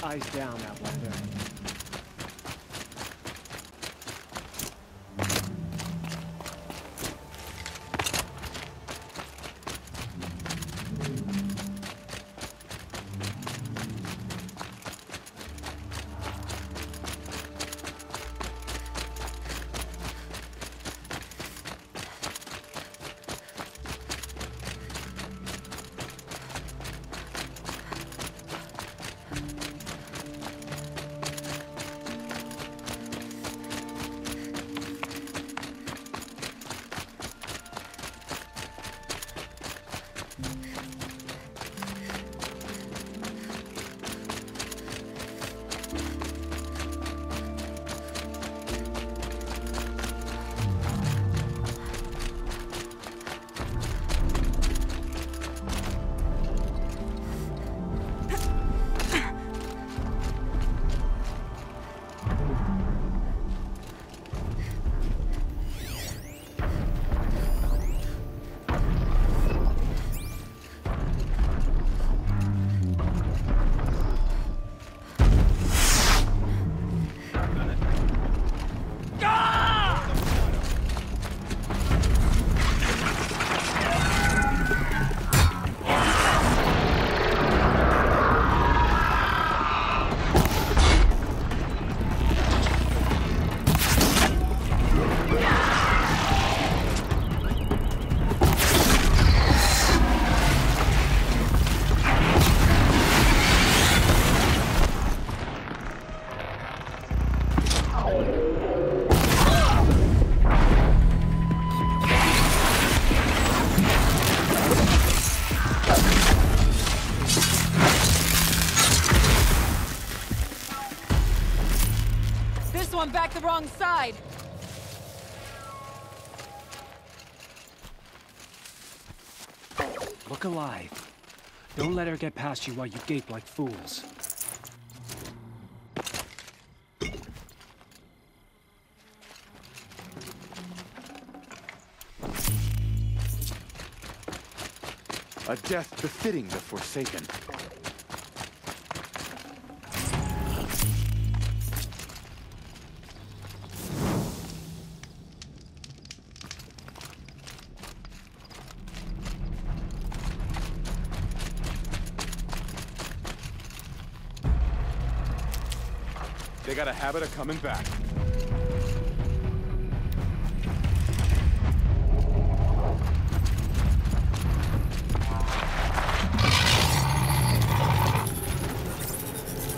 ice down that window. One back the wrong side. Look alive. Don't let her get past you while you gape like fools. A death befitting the Forsaken. They got a habit of coming back.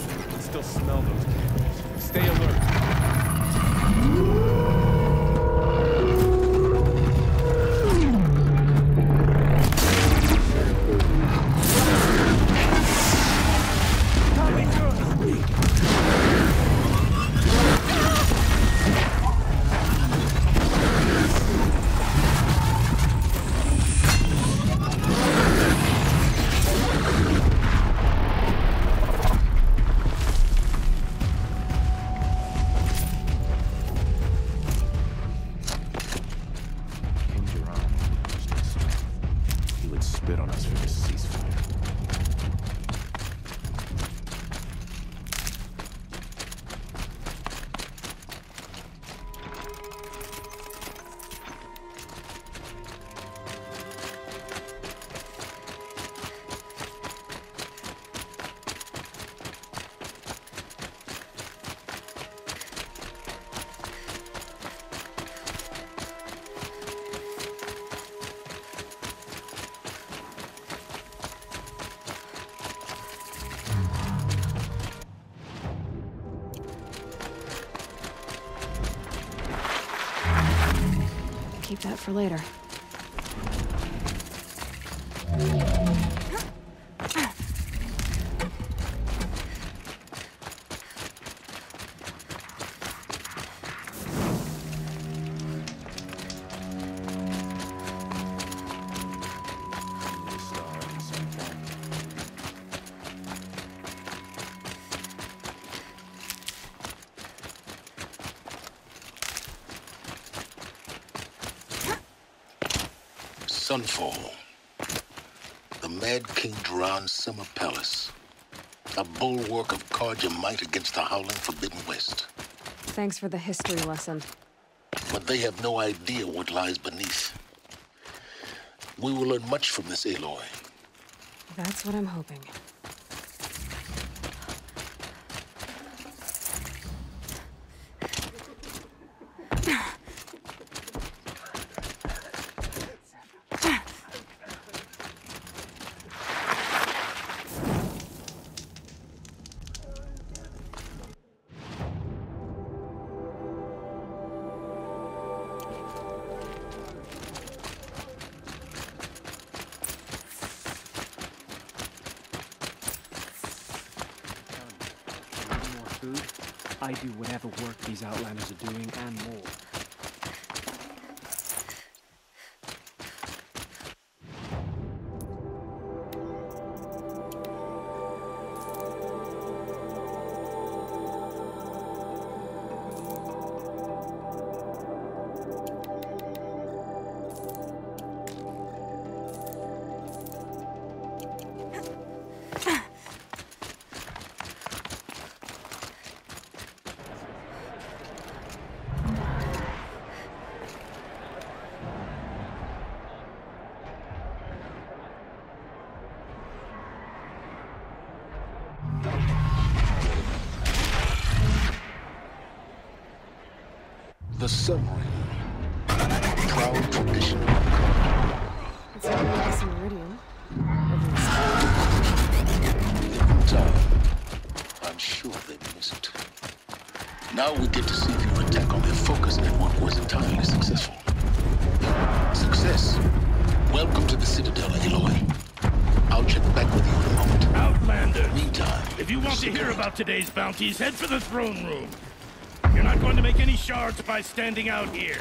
I can still smell those candles. Stay alert. Keep that for later. Sunfall. The Mad King Duran's summer palace. A bulwark of card your might against the howling Forbidden West. Thanks for the history lesson. But they have no idea what lies beneath. We will learn much from this, Aloy. That's what I'm hoping. I do whatever work these Outlanders are doing and more. The submarine. Proud tradition. It's a nice meridian. In time, I'm sure they miss it. Now we get to see if your attack on their focus network was entirely successful. Success. Welcome to the Citadel, Aloy. I'll check back with you in a moment. Outlander! Meantime, If you want to hear about today's bounties, head for the throne room. You're not going to make any shards by standing out here.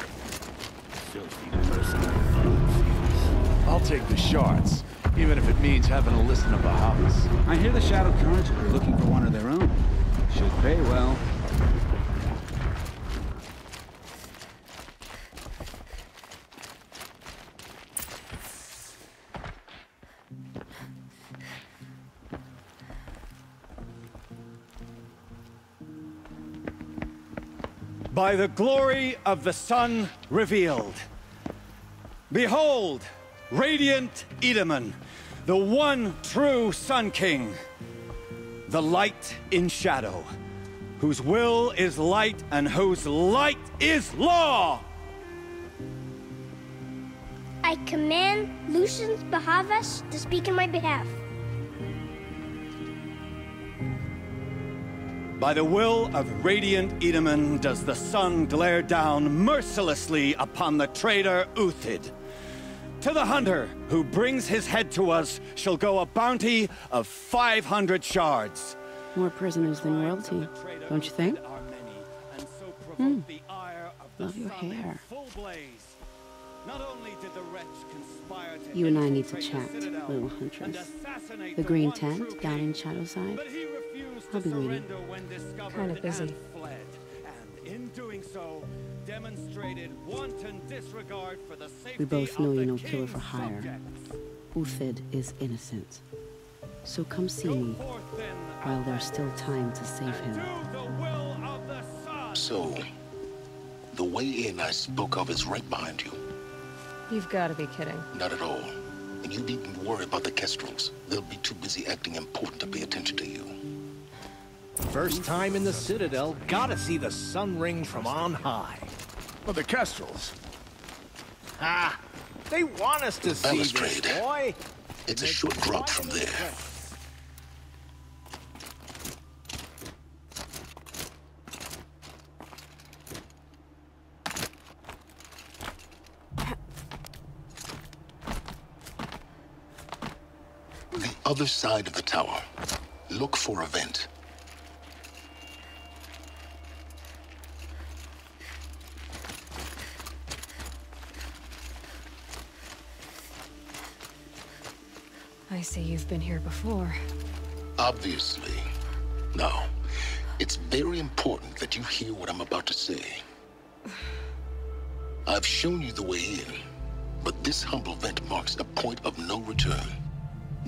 Filthy mercenary thugs. I'll take the shards, even if it means having to listen to Bahavas. I hear the Shadow Cards are looking for one of their own. Should pay well. By the glory of the sun revealed. Behold, radiant Edaman, the one true Sun King. The light in shadow, whose will is light and whose light is law! I command Lucius Bahavas to speak in my behalf. By the will of radiant Edaman does the sun glare down mercilessly upon the traitor Uthid. To the hunter who brings his head to us shall go a bounty of 500 shards. More prisoners than royalty, don't you think? Love your hair. You and I need to chat, little huntress. The green tent down in Shadowside. I'll be waiting. Kind of busy. We both know you're no killer for hire. Uthid is innocent. So come see me while there's still time to save him. So, the way in I spoke of is right behind you. You've got to be kidding. Not at all. And you needn't worry about the Kestrels. They'll be too busy acting important to pay attention to you. First time in the Citadel, gotta see the sun ring from on high. Well, the Kestrels. Ah, they want us to see this, Balustrade. boy. It's a short drop from there. The other side of the tower. Look for a vent. I see you've been here before. Obviously. Now, it's very important that you hear what I'm about to say. I've shown you the way in, but this humble vent marks a point of no return.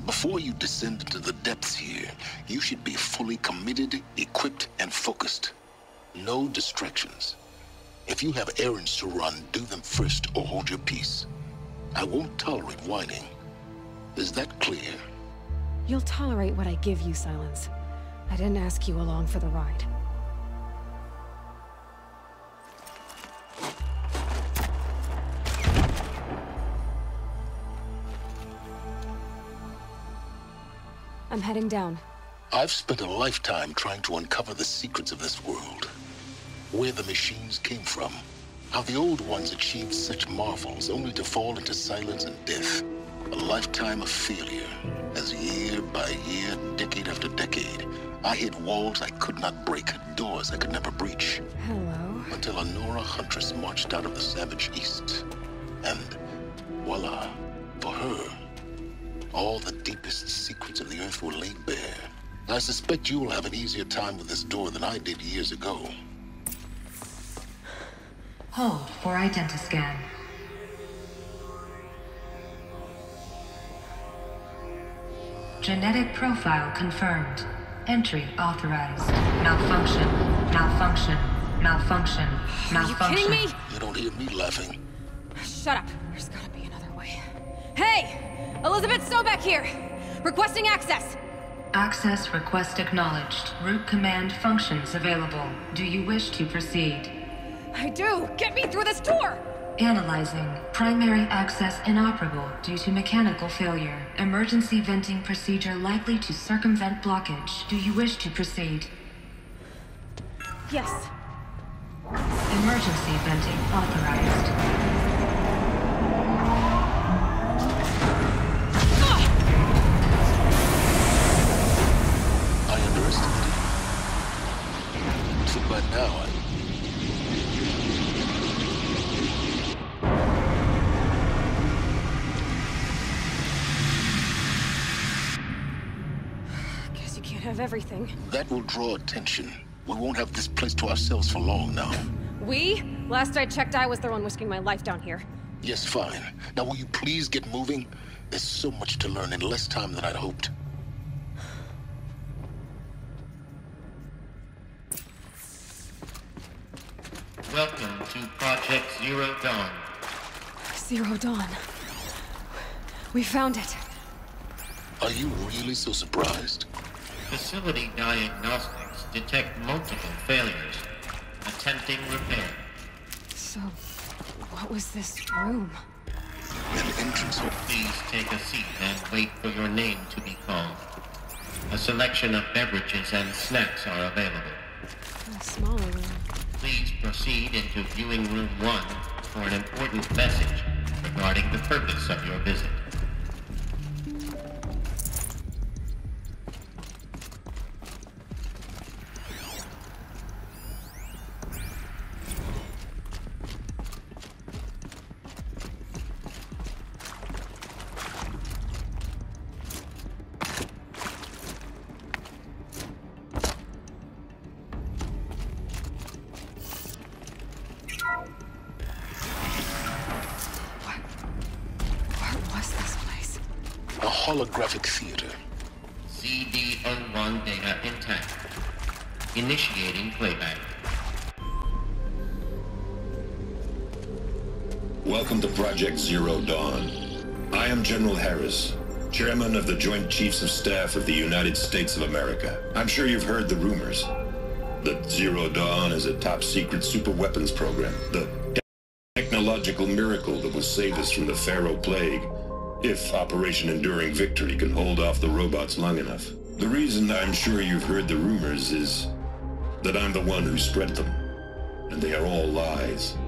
Before you descend into the depths here, you should be fully committed, equipped, and focused. No distractions. If you have errands to run, do them first or hold your peace. I won't tolerate whining. Is that clear? You'll tolerate what I give you, Silence. I didn't ask you along for the ride. I'm heading down. I've spent a lifetime trying to uncover the secrets of this world. Where the machines came from. How the old ones achieved such marvels only to fall into silence and death. A lifetime of failure. As year by year, decade after decade, I hit walls I could not break, doors I could never breach. Hello. Until a Nora huntress marched out of the savage east. And voila, for her, all the deepest secrets of the earth were laid bare. I suspect you will have an easier time with this door than I did years ago. Hold for identiscan. Genetic profile confirmed. Entry authorized. Malfunction. Malfunction. Malfunction. Malfunction. Are you kidding me? You don't hear me laughing. Shut up. There's gotta be another way. Hey! Elizabeth Sobek here! Requesting access! Access request acknowledged. Root command functions available. Do you wish to proceed? I do! Get me through this door! Analyzing. Primary access inoperable due to mechanical failure. Emergency venting procedure likely to circumvent blockage. Do you wish to proceed? Yes. Emergency venting authorized. I underestimated. So by now, Guess you can't have everything. that will draw attention. We won't have this place to ourselves for long now. We? Last I checked, I was the one risking my life down here. Yes, fine. Now will you please get moving? There's so much to learn in less time than I'd hoped. Welcome to Project Zero Dawn. Zero Dawn. We found it. Are you really so surprised? Facility diagnostics detect multiple failures. Attempting repair. So, what was this room? An entrance hole. Please take a seat and wait for your name to be called. A selection of beverages and snacks are available. A smaller room. Please proceed into viewing room 1 for an important message regarding the purpose of your visit. Holographic theater. CD01 data intact. Initiating playback. Welcome to Project Zero Dawn. I am General Harris, Chairman of the Joint Chiefs of Staff of the United States of America. I'm sure you've heard the rumors that Zero Dawn is a top-secret superweapons program, the technological miracle that will save us from the Pharaoh Plague, if Operation Enduring Victory can hold off the robots long enough. The reason I'm sure you've heard the rumors is that I'm the one who spread them, and they are all lies.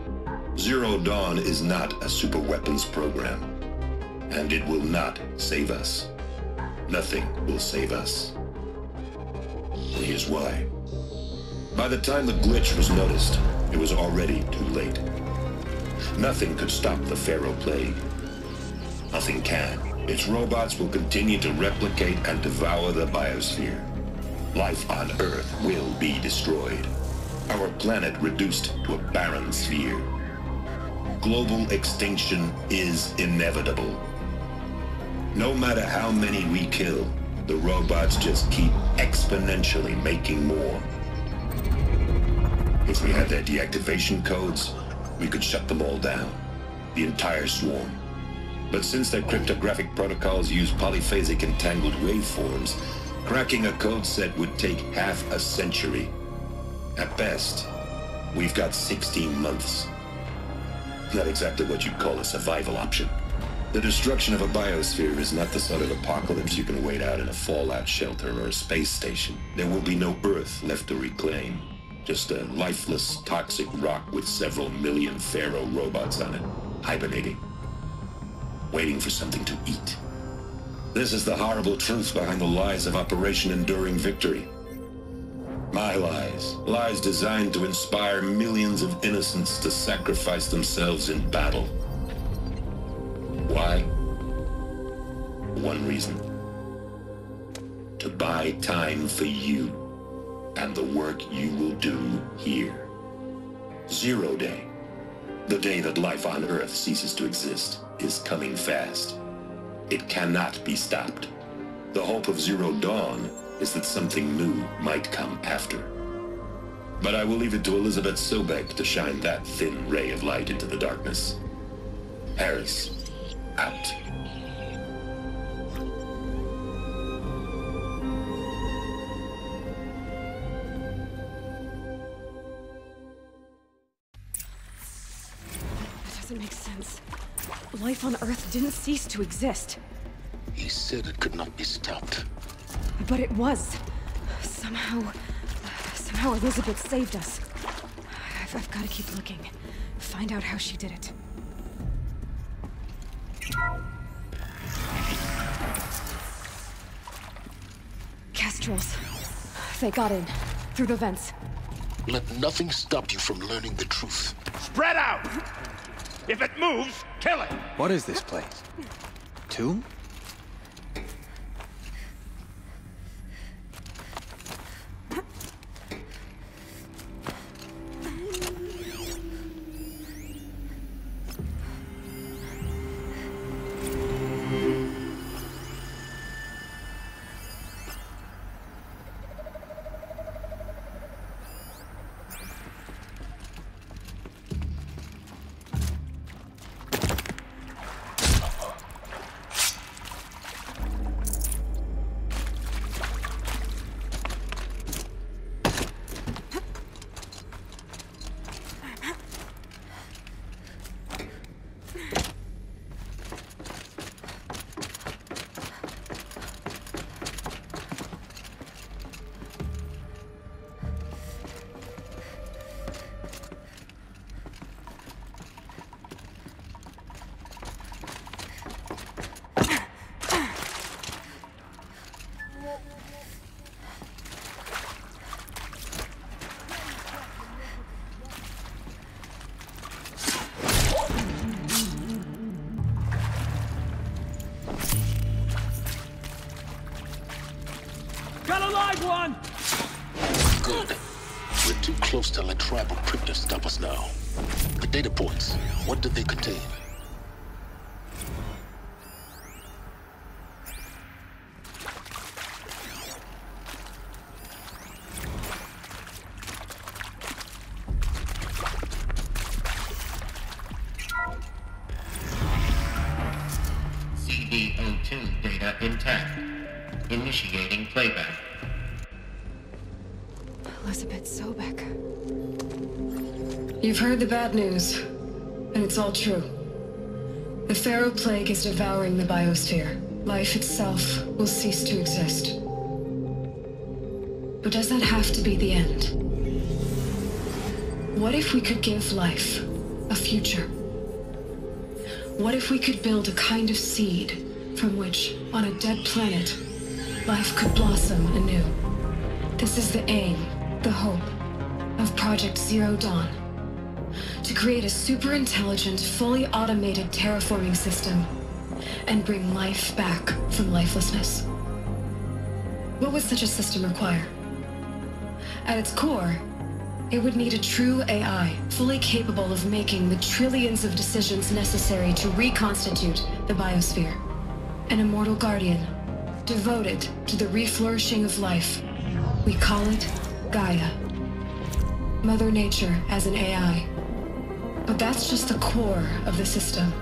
Zero Dawn is not a superweapons program, and it will not save us. Nothing will save us. And here's why. By the time the glitch was noticed, it was already too late. Nothing could stop the Pharaoh Plague. Nothing can. Its robots will continue to replicate and devour the biosphere. Life on Earth will be destroyed. Our planet reduced to a barren sphere. Global extinction is inevitable. No matter how many we kill, the robots just keep exponentially making more. If we had their deactivation codes, we could shut them all down. The entire swarm. But since their cryptographic protocols use polyphasic entangled waveforms, cracking a code set would take half a century. At best, we've got 16 months. Not exactly what you'd call a survival option. The destruction of a biosphere is not the sort of apocalypse you can wait out in a fallout shelter or a space station. There will be no Earth left to reclaim. Just a lifeless, toxic rock with several million Pharaoh robots on it, hibernating, waiting for something to eat. This is the horrible truth behind the lies of Operation Enduring Victory. My lies. Lies designed to inspire millions of innocents to sacrifice themselves in battle. Why? One reason. To buy time for you and the work you will do here. Zero Day, the day that life on Earth ceases to exist, is coming fast. It cannot be stopped. The hope of Zero Dawn is that something new might come after. But I will leave it to Elizabeth Sobek to shine that thin ray of light into the darkness. Harris, out. That doesn't make sense. Life on Earth didn't cease to exist. He said it could not be stopped. But it was. Somehow Elizabeth saved us. I've got to keep looking. Find out how she did it. Kestrels. They got in. Through the vents. Let nothing stop you from learning the truth. Spread out! If it moves, kill it! What is this place? Tomb? One! Good. We're too close to let tribal crypto stop us now. The data points, what do they contain? CD02 data intact. Initiating playback. Elizabeth Sobek. You've heard the bad news, and it's all true. The Pharaoh Plague is devouring the biosphere. Life itself will cease to exist. But does that have to be the end? What if we could give life a future? What if we could build a kind of seed from which, on a dead planet, life could blossom anew? This is the aim, the hope, of Project Zero Dawn. To create a super-intelligent, fully automated terraforming system and bring life back from lifelessness. What would such a system require? At its core, it would need a true AI, fully capable of making the trillions of decisions necessary to reconstitute the biosphere. an immortal guardian, devoted to the reflourishing of life. We call it Gaia. Mother Nature as an AI. But that's just the core of the system.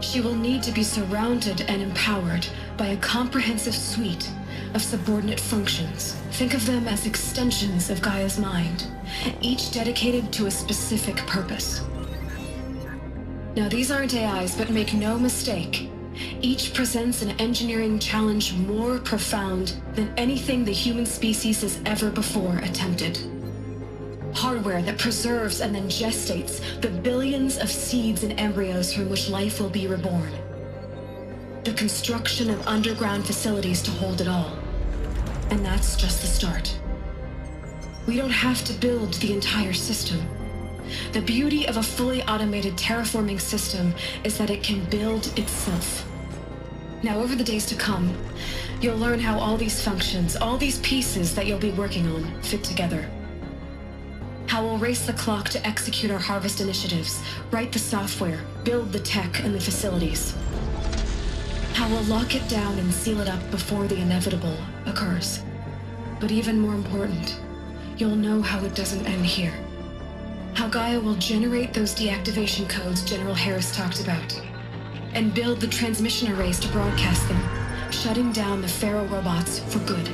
She will need to be surrounded and empowered by a comprehensive suite of subordinate functions. Think of them as extensions of Gaia's mind, each dedicated to a specific purpose. Now, these aren't AIs, but make no mistake, each presents an engineering challenge more profound than anything the human species has ever before attempted. Hardware that preserves and then gestates the billions of seeds and embryos from which life will be reborn. The construction of underground facilities to hold it all. And that's just the start. We don't have to build the entire system. The beauty of a fully automated terraforming system is that it can build itself. Now, over the days to come, you'll learn how all these functions, all these pieces that you'll be working on, fit together. How we'll race the clock to execute our harvest initiatives, write the software, build the tech and the facilities. How we'll lock it down and seal it up before the inevitable occurs. But even more important, you'll know how it doesn't end here. How Gaia will generate those deactivation codes General Harris talked about, and build the transmission arrays to broadcast them, shutting down the Pharaoh robots for good.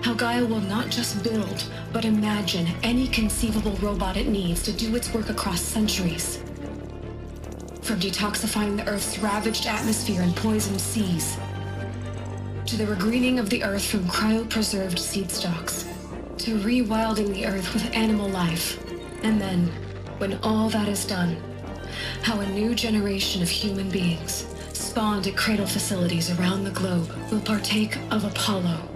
How Gaia will not just build, but imagine any conceivable robot it needs to do its work across centuries. From detoxifying the Earth's ravaged atmosphere and poisoned seas, to the regreening of the Earth from cryopreserved seed stalks, to rewilding the Earth with animal life. And then, when all that is done, how a new generation of human beings, spawned at cradle facilities around the globe, will partake of Apollo,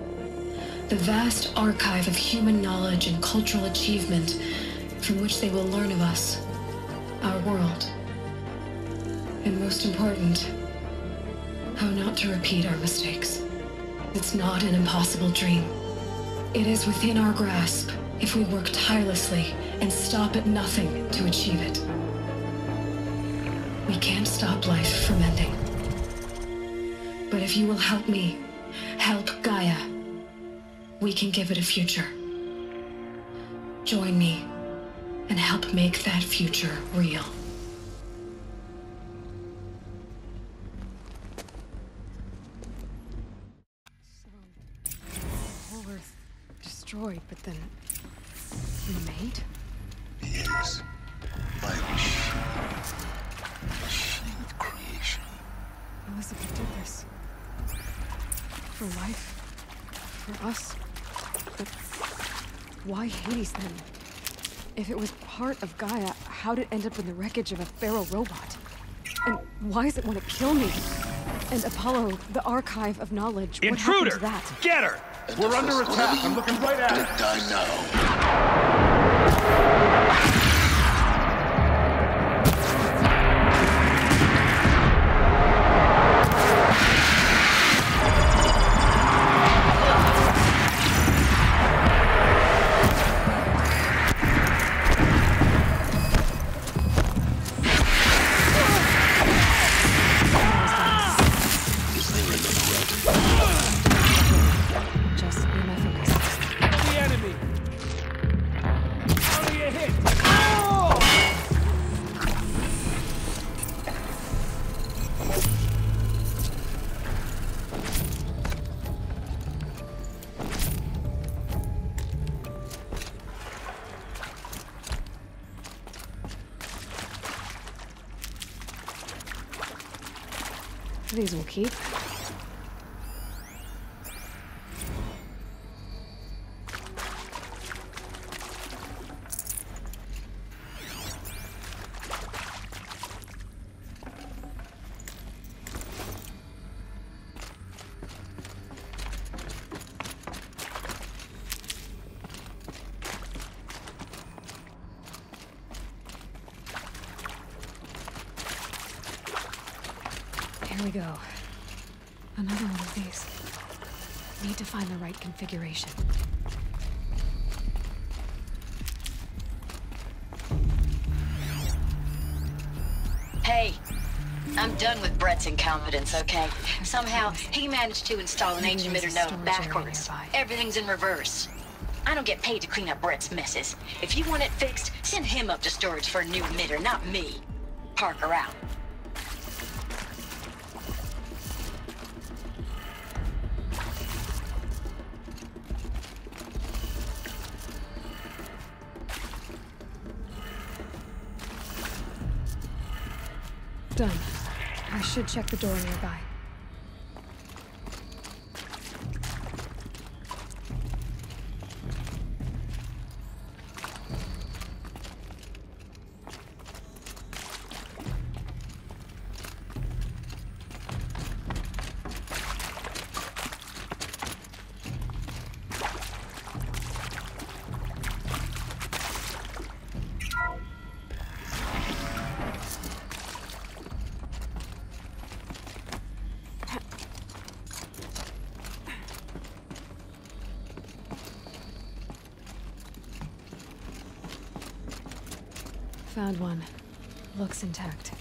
the vast archive of human knowledge and cultural achievement from which they will learn of us, our world. And most important, how not to repeat our mistakes. It's not an impossible dream. It is within our grasp if we work tirelessly and stop at nothing to achieve it. We can't stop life from ending. But if you will help me, help Gaia, we can give it a future. Join me and help make that future real. Destroyed, but then remade? Yes. By a machine. A machine of creation. Elizabeth did this. For life. For us. But why Hades then? If it was part of Gaia, how'd it end up in the wreckage of a Pharaoh robot? And why does it want to kill me? And Apollo, the archive of knowledge. Intruder! What happened to that? Get her! We're under attack. I'm looking right at her. Don't die now. These will keep. Here we go. Another one of these. Need to find the right configuration. Hey! I'm done with Brett's incompetence, okay? Somehow, he managed to install an age emitter node backwards. Everything's in reverse. I don't get paid to clean up Brett's messes. If you want it fixed, send him up to storage for a new emitter, not me. Parker out. Done. I should check the door nearby. Found one. Looks intact.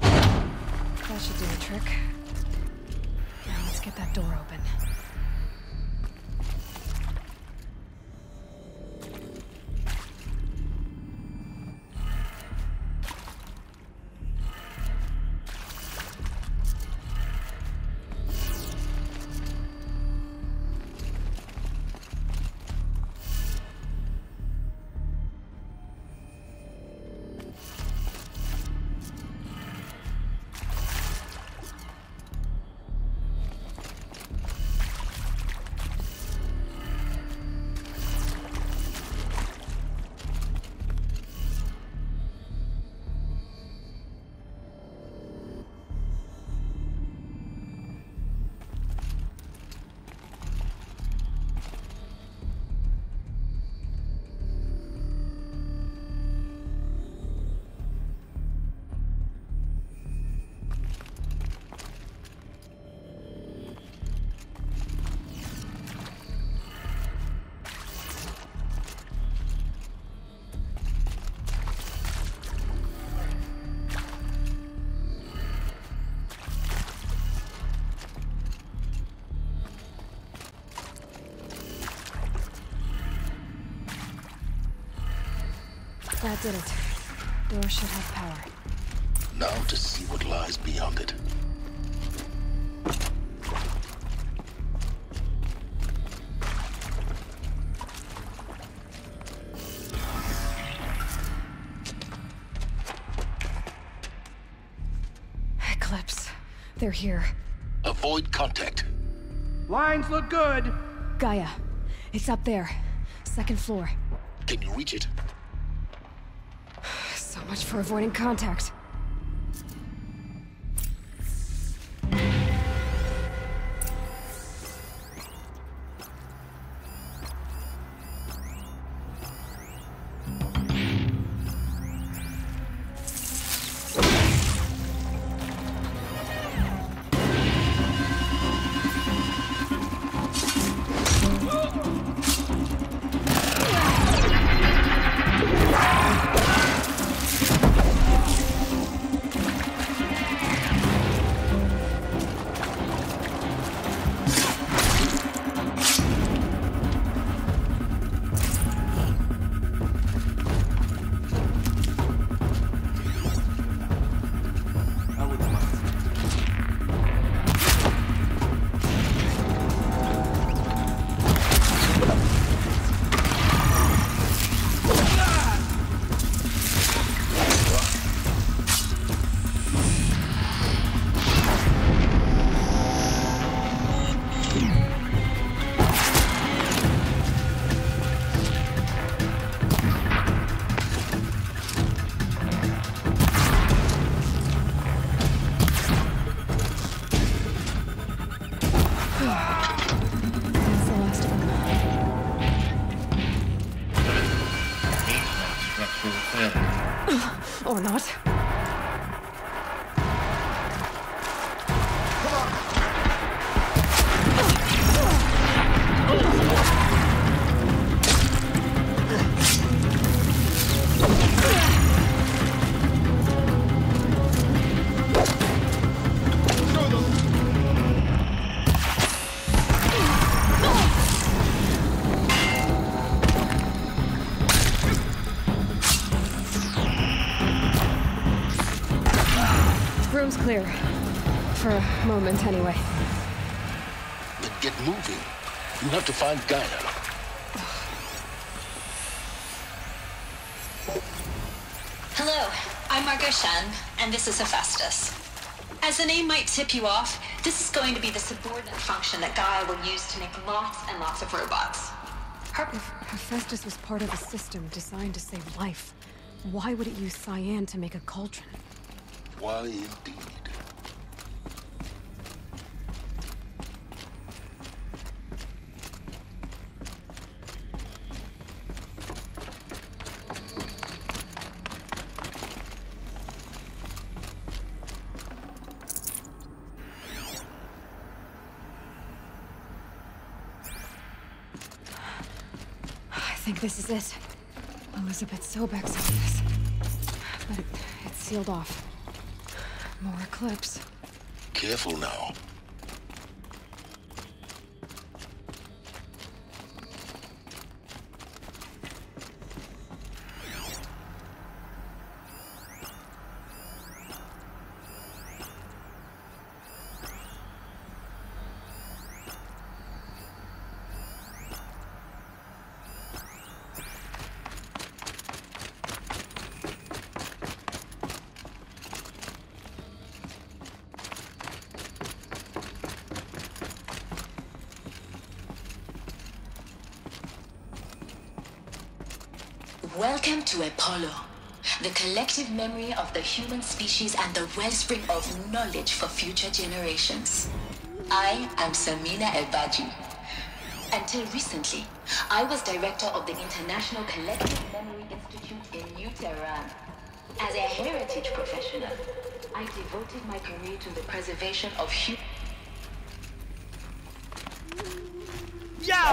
That should do the trick. Now let's get that door open. That did it. Door should have power. Now to see what lies beyond it. Eclipse. They're here. Avoid contact. Lines look good. Gaia. It's up there. Second floor. Can you reach it? So much for avoiding contact. Or not. room's clear. For a moment, anyway. Then get moving. You have to find Gaia. Hello, I'm Margot Chen, and this is Hephaestus. As the name might tip you off, this is going to be the subordinate function that Gaia will use to make lots and lots of robots. If Hephaestus was part of a system designed to save life, why would it use cyan to make a cauldron? Why indeed? I think this is it. Elizabeth Sobek's office. But it's sealed off. More eclipse. Careful now. Welcome to Apollo, the collective memory of the human species and the wellspring of knowledge for future generations. I am Samina El-Baji. Until recently, I was director of the International Collective Memory Institute in New Tehran. As a heritage professional, I devoted my career to the preservation of human... Yeah!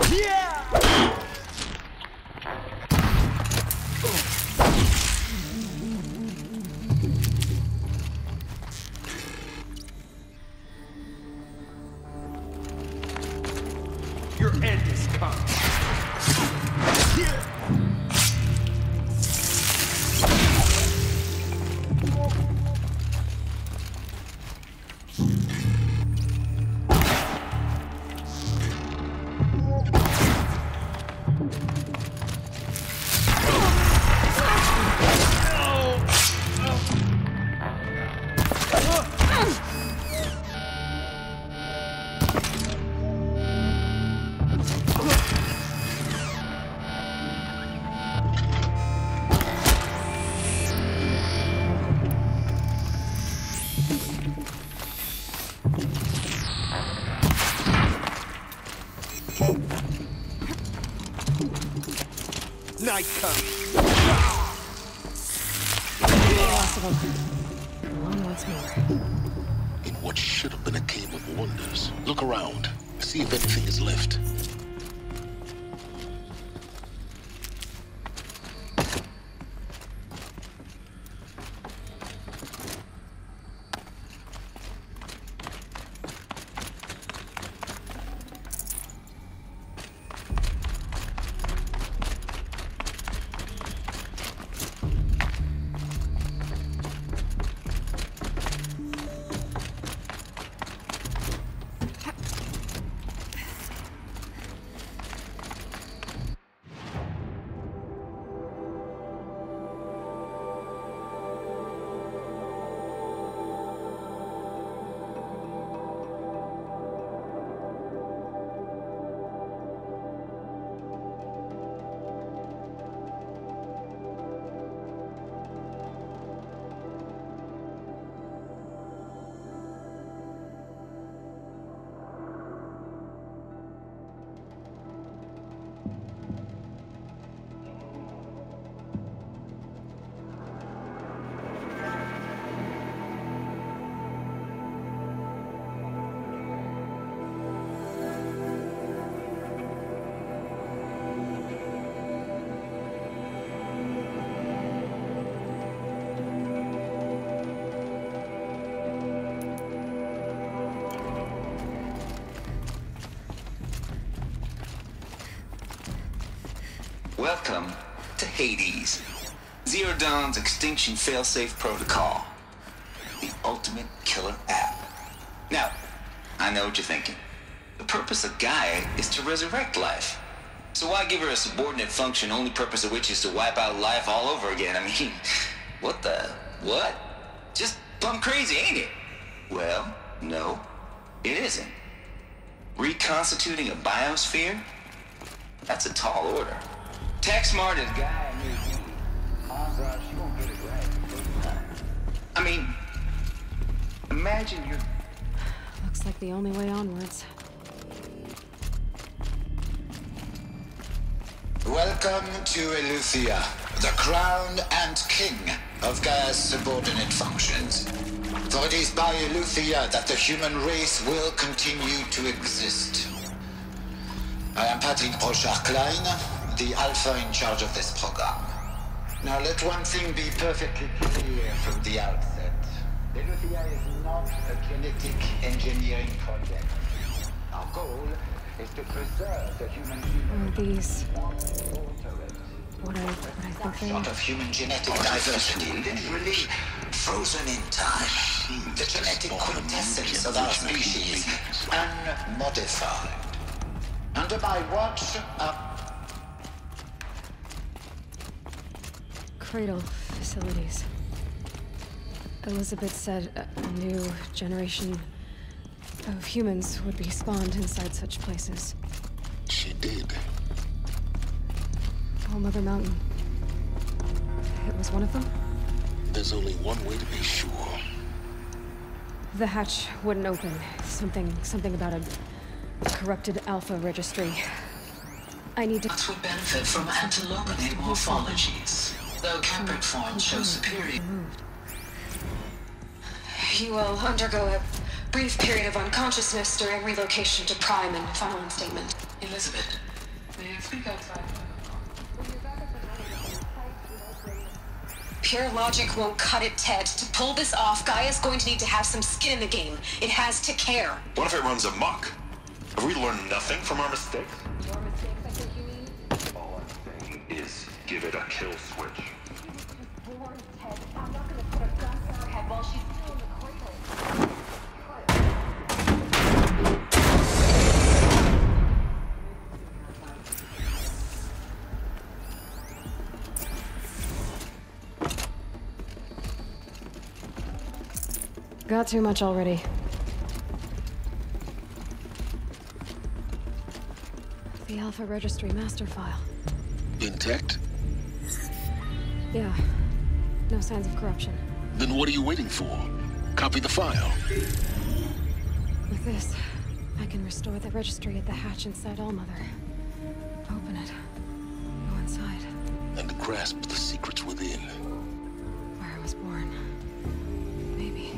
Your end is come. Night comes. Lots of them. Alone once more. In what should have been a cave of wonders. Look around. See if anything is left. Welcome to Hades, Zero Dawn's extinction failsafe protocol. The ultimate killer app. Now, I know what you're thinking. The purpose of Gaia is to resurrect life. So why give her a subordinate function, only purpose of which is to wipe out life all over again? I mean, what? Just plumb crazy, ain't it? Well, no, it isn't. Reconstituting a biosphere? That's a tall order. Tech smart as Gaia may be, odds are she won't get it right. I mean, imagine you're... Looks like the only way onwards. Welcome to Eleuthia, the crown and king of Gaia's subordinate functions. For it is by Eleuthia that the human race will continue to exist. I am Patrick Brochard-Klein, the Alpha in charge of this program. Now let one thing be perfectly clear from the outset. Eleuthia is not a genetic engineering project. Our goal is to preserve the human genome. These... What I think they are. Of human genetic diversity, literally frozen in time. The genetic quintessence of our species, unmodified. Under my watch, Cradle facilities. Elizabeth said a new generation of humans would be spawned inside such places. She did. Oh, Mother Mountain. It was one of them? There's only one way to be sure. The hatch wouldn't open. Something about a corrupted Alpha registry. I need to... Would benefit from antilogonate morphologies, though Capric forms show superior. You will undergo a brief period of unconsciousness during relocation to Prime and final instatement. Elizabeth, may I speak outside? Pure logic won't cut it, Ted. To pull this off, Gaia's going to need to have some skin in the game. It has to care. what if it runs amok? Have we learned nothing from our mistakes? Your mistakes, I think you mean? All I'm saying is give it a kill switch. Born, Ted. I'm not gonna put a gun to her head while she's still in the cradle. Got too much already. The Alpha Registry master file. Intact? Yeah. No signs of corruption. Then what are you waiting for? Copy the file. With this, I can restore the registry at the hatch inside Allmother. Open it. Go inside. And grasp the secrets within. Where I was born. Maybe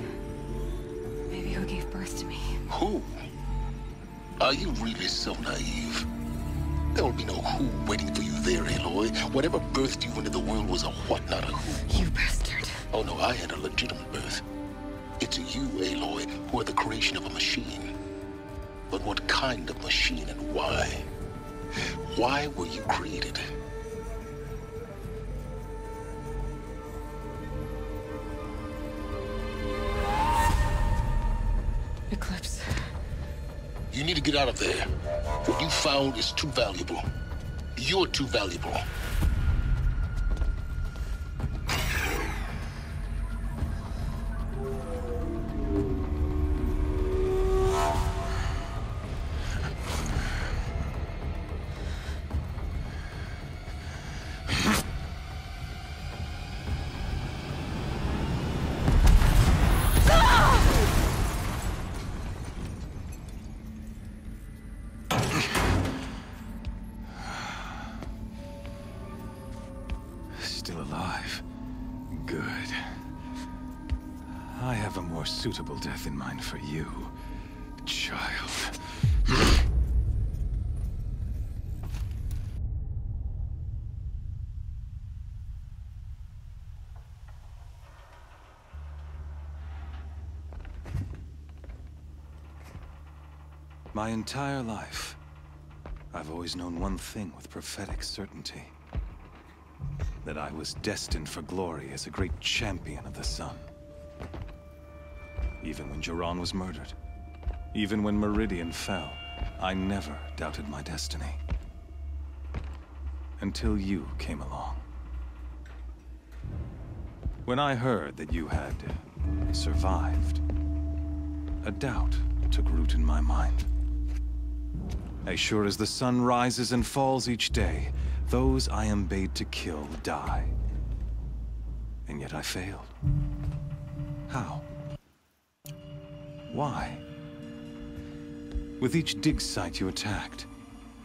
who gave birth to me. Who? Are you really so naive? There will be no who waiting for you there, Aloy. Whatever birthed you into the world was a what, not a who. You bastard. Oh no, I had a legitimate birth. It's you, Aloy, who are the creation of a machine. But what kind of machine and why? Why were you created? Eclipse. You need to get out of there. What you found is too valuable. You're too valuable. Still alive. Good. I have a more suitable death in mind for you, child. My entire life, I've always known one thing with prophetic certainty. That I was destined for glory as a great champion of the sun. Even when Jiran was murdered. Even when Meridian fell, I never doubted my destiny. Until you came along. When I heard that you had survived, a doubt took root in my mind. As sure as the sun rises and falls each day, those I am bade to kill die. And yet I failed. How? Why? With each dig site you attacked,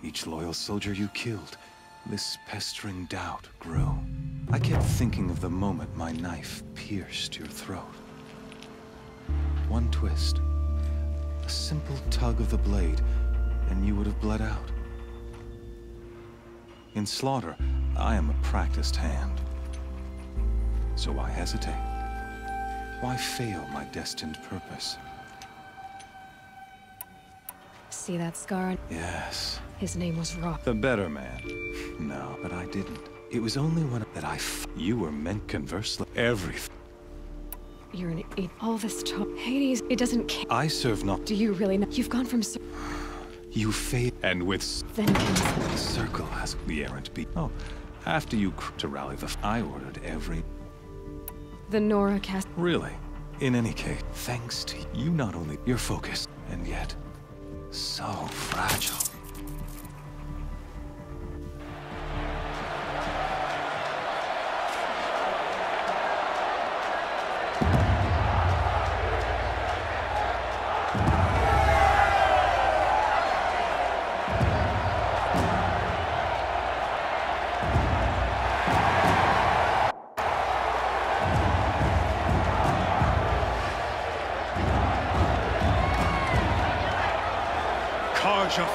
each loyal soldier you killed, this pestering doubt grew. I kept thinking of the moment my knife pierced your throat. One twist, a simple tug of the blade, and you would have bled out. In slaughter, I am a practiced hand. So why hesitate? Why fail my destined purpose? See that scar? Yes. His name was Rock. The better man. No, but I didn't. It was only when you were meant conversely. Everything. You're an idiot. All this talk. Hades, it doesn't care. I serve not. Do you really know? You've gone from... You fade, and with vengeance. The circle has the errant beat. Oh, after you to rally I ordered every... The Nora cast... Really? In any case, thanks to you, not only your focus, and yet so fragile.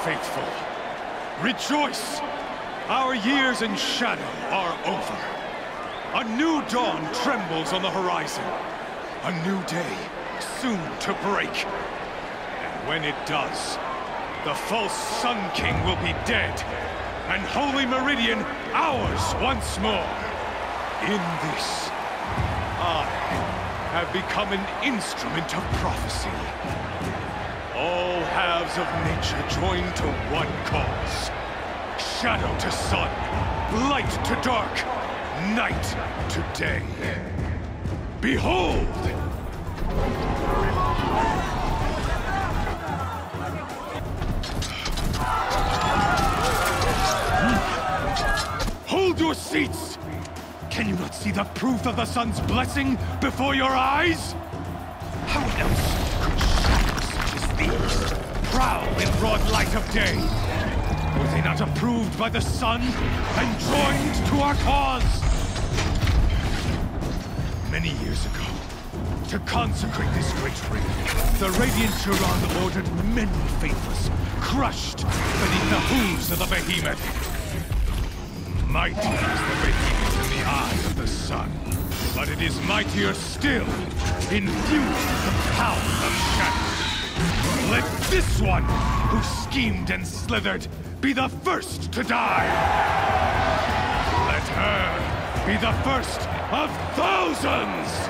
Faithful, rejoice! Our years in shadow are over. A new dawn trembles on the horizon. A new day soon to break. And when it does, the false Sun King will be dead, and Holy Meridian ours once more. In this, I have become an instrument of prophecy. All halves of nature join to one cause. Shadow to sun, light to dark, night to day. Behold! Hold your seats! Can you not see the proof of the sun's blessing before your eyes? How else could shadows such as these prowl in broad light of day? Were they not approved by the sun and joined to our cause? Many years ago, to consecrate this great ring, the Radiant Jiran ordered many faithless, crushed beneath the hooves of the behemoth. Mighty is the behemoth in the eye of the sun, but it is mightier still, infused with the power of shadow. Let this one, who schemed and slithered, be the first to die! Let her be the first of thousands!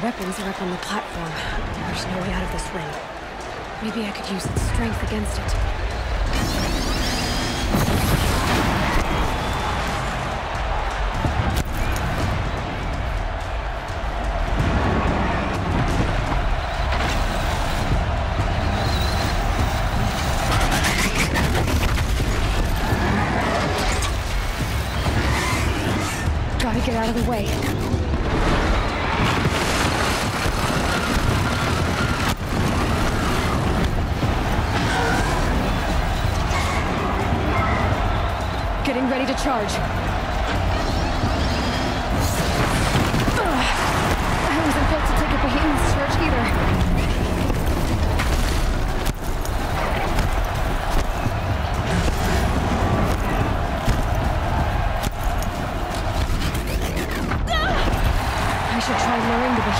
Weapons are up on the platform. There's no way out of this ring. Maybe I could use its strength against it. Gotta get out of the way. Getting ready to charge. I wasn't built to take a behemoth's charge either.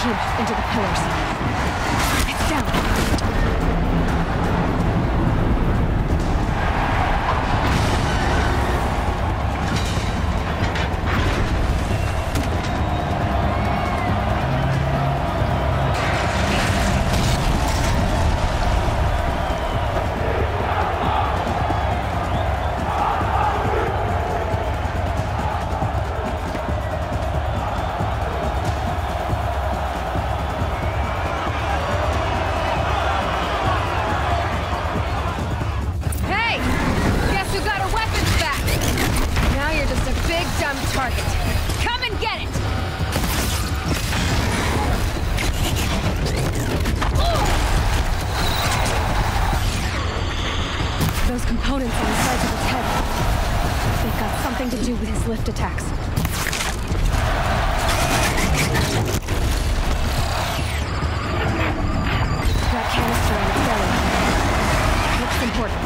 cube into the pillars. It's down. Those components on the sides of his head. They've got something to do with his lift attacks. That canister on his belly. Looks important.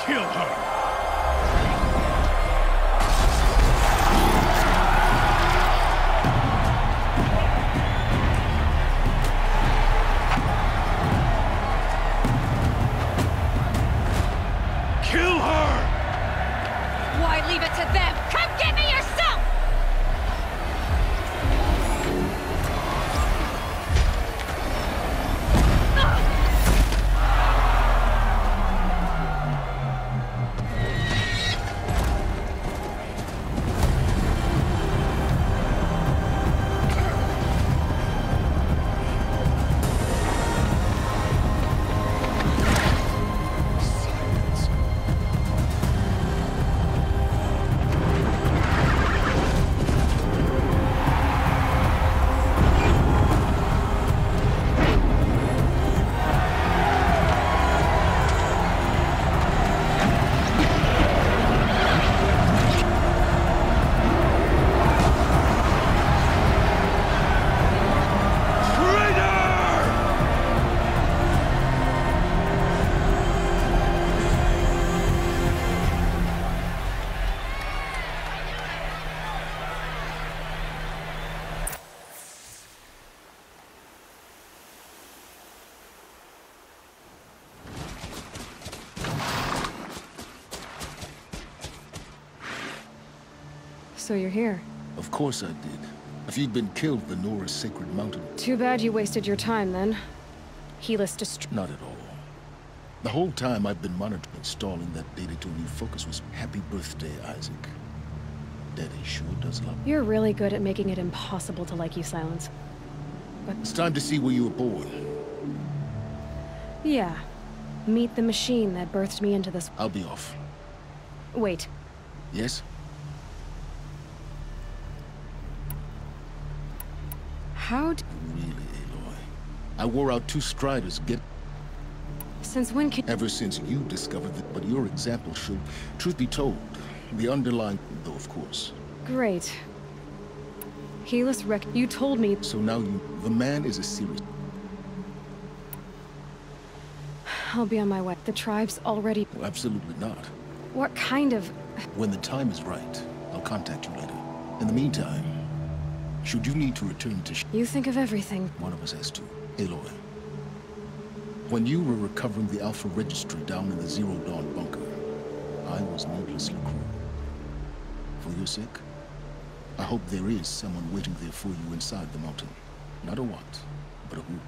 Kill her! Kill her! Why leave it to them? Come get me yourself! So you're here. Of course I did. If you'd been killed, the Nora's sacred mountain. Too bad you wasted your time then. Helis Not at all. The whole time I've been monitoring installing that data to refocus was happy birthday, Isaac. Daddy sure does love you. You're really good at making it impossible to like you, Silence. But it's time to see where you were born. Yeah. Meet the machine that birthed me into this. I'll be off. Wait. Yes? How d- Really, Aloy. I wore out 2 striders Since when can... Ever since you discovered that, but your example should, truth be told, the underlying, though of course. Great. Helis you told me... So now the man is a serious... I'll be on my way. The tribe's already... Well, absolutely not. What kind of... When the time is right, I'll contact you later. In the meantime, should you need to return to... You think of everything. One of us has to. Aloy. When you were recovering the Alpha Registry down in the Zero Dawn bunker, I was needlessly cruel. For your sake, I hope there is someone waiting there for you inside the mountain. Not a what, but a who.